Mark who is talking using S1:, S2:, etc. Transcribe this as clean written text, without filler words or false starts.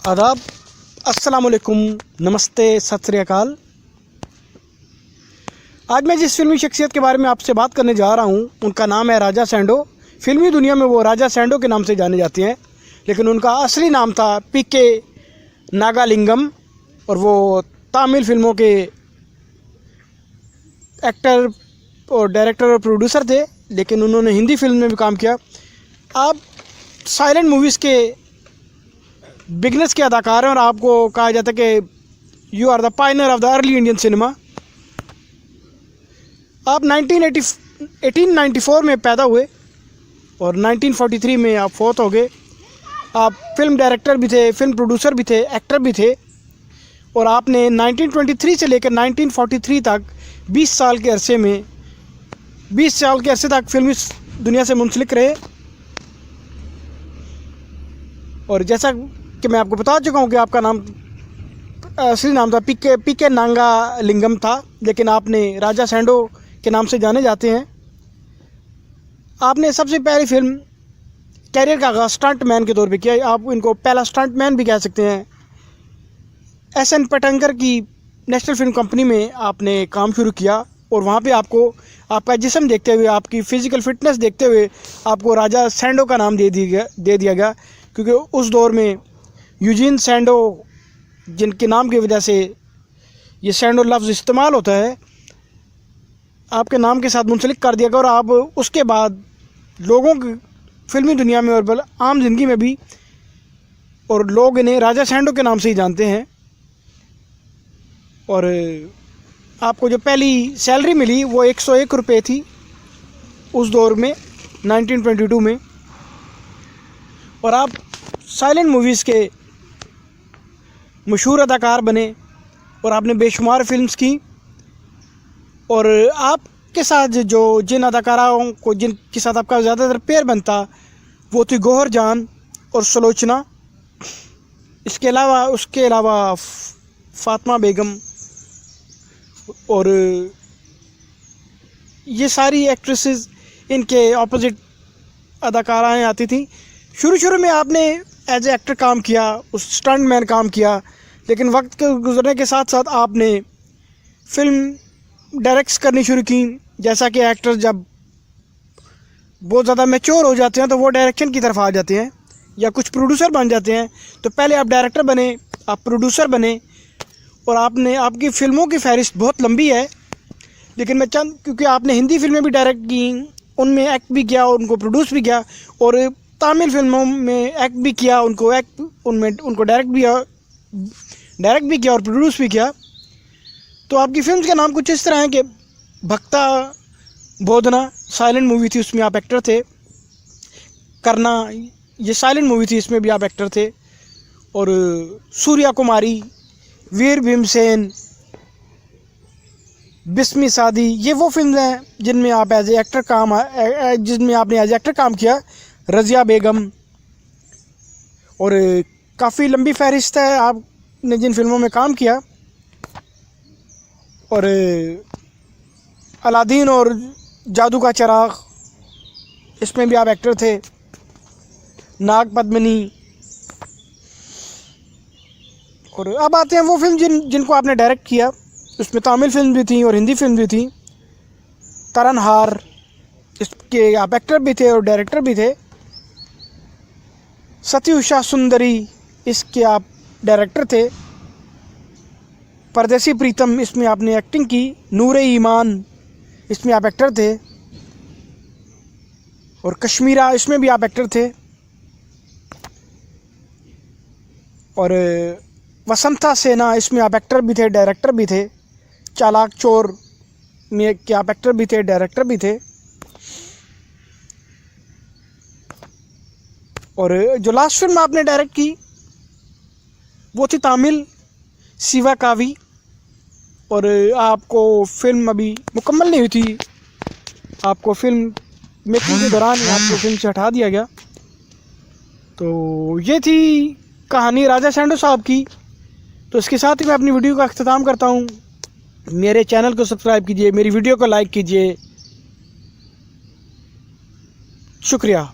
S1: आदाब, अस्सलाम वालेकुम, नमस्ते, सत श्री अकाल। आज मैं जिस फिल्मी शख्सियत के बारे में आपसे बात करने जा रहा हूँ उनका नाम है राजा सैंडो। फिल्मी दुनिया में वो राजा सैंडो के नाम से जाने जाते हैं, लेकिन उनका असली नाम था पीके नागालिंगम और वो तमिल फिल्मों के एक्टर और डायरेक्टर और प्रोड्यूसर थे, लेकिन उन्होंने हिंदी फिल्म में भी काम किया। आप साइलेंट मूवीज़ के बिगनर्स के अदाकार हैं और आपको कहा जाता है कि you are the pioneer of the early Indian cinema. आप 1894 में पैदा हुए और 1943 में आप फौत हो गए। आप फिल्म डायरेक्टर भी थे, फिल्म प्रोड्यूसर भी थे, एक्टर भी थे और आपने 1923 से लेकर 1943 तक 20 साल के अरसे तक फिल्मी दुनिया से मुंसलिक रहे। और जैसा कि मैं आपको बता चुका हूँ कि आपका नाम असली नाम था पीके नागालिंगम था, लेकिन आपने राजा सैंडो के नाम से जाने जाते हैं। आपने सबसे पहली फिल्म कैरियर का आगाज़ स्टंट मैन के तौर पे किया। आप इनको पहला स्टंट मैन भी कह सकते हैं। एस.एन. पटंगर की नेशनल फिल्म कंपनी में आपने काम शुरू किया और वहाँ पे आपको आपका जिस्म देखते हुए, आपकी फ़िज़िकल फ़िटनेस देखते हुए आपको राजा सैंडो का नाम दे दिया गया, क्योंकि उस दौर में यूजीन सैंडो जिनके नाम की वजह से ये सैंडो लफ्ज़ इस्तेमाल होता है, आपके नाम के साथ मुंसलिक कर दिया गया। और आप उसके बाद लोगों की फिल्मी दुनिया में और आम जिंदगी में भी और लोग इन्हें राजा सैंडो के नाम से ही जानते हैं। और आपको जो पहली सैलरी मिली वो 101 रुपये थी उस दौर में 1922 में। और आप साइलेंट मूवीज़ के मशहूर अदाकार बने और आपने बेशुमार फिल्म्स की। और आपके साथ जिन अदाकाराओं को जिनके साथ आपका ज़्यादातर पेयर बनता वो थी गौहर जान और सुलोचना। उसके अलावा फातिमा बेगम और ये सारी एक्ट्रेसेस इनके ऑपोजिट अदाकाराएँ आती थी। शुरू में आपने एज ए एक्टर काम किया, उस स्टंट मैन काम किया, लेकिन वक्त के गुजरने के साथ साथ आपने फिल्म डायरेक्ट्स करनी शुरू की। जैसा कि एक्टर जब बहुत ज़्यादा मैच्योर हो जाते हैं तो वो डायरेक्शन की तरफ आ जाते हैं या कुछ प्रोड्यूसर बन जाते हैं। तो पहले आप डायरेक्टर बने, आप प्रोड्यूसर बने और आपकी फ़िल्मों की फहरिस्त बहुत लंबी है, लेकिन क्योंकि आपने हिंदी फिल्में भी डायरेक्ट की, उनमें एक्ट भी किया और उनको प्रोड्यूस भी किया, और तमिल फिल्मों में एक्ट भी किया, उनको डायरेक्ट भी किया और प्रोड्यूस भी किया। तो आपकी फिल्म्स के नाम कुछ इस तरह हैं कि भक्ता बोधना साइलेंट मूवी थी, उसमें आप एक्टर थे। करना ये साइलेंट मूवी थी, इसमें भी आप एक्टर थे। और सूर्या कुमारी, वीर भीमसेन, बिस्मी सादी, ये वो फिल्म हैं जिनमें आपने एज ए एक्टर काम किया। रज़िया बेगम, और काफ़ी लंबी फहरिस्त है आपने जिन फिल्मों में काम किया। और अलादीन और जादू का चिराग, इसमें भी आप एक्टर थे। नाग पद्मिनी। और अब आते हैं वो फिल्म जिनको आपने डायरेक्ट किया। उसमें तमिल फिल्म भी थी और हिंदी फिल्म भी थी। तरनहार, इसके आप एक्टर भी थे और डायरेक्टर भी थे। सती उषा सुंदरी, इसके आप डायरेक्टर थे। परदेसी प्रीतम, इसमें आपने एक्टिंग की। नूरे ईमान, इसमें आप एक्टर थे। और कश्मीरा, इसमें भी आप एक्टर थे। और वसंता सेना, इसमें आप एक्टर भी थे, डायरेक्टर भी थे। चालाक चोर में क्या आप एक्टर भी थे, डायरेक्टर भी थे। और जो लास्ट फिल्म आपने डायरेक्ट की वो थी तमिल शिवा कावी। और आपको फिल्म अभी मुकम्मल नहीं हुई थी, आपको फिल्म मेकिंग के दौरान आपको फिल्म से हटा दिया गया। तो ये थी कहानी राजा सैंडो साहब की। तो इसके साथ ही मैं अपनी वीडियो का अख्तिताम करता हूँ। मेरे चैनल को सब्सक्राइब कीजिए, मेरी वीडियो को लाइक कीजिए। शुक्रिया।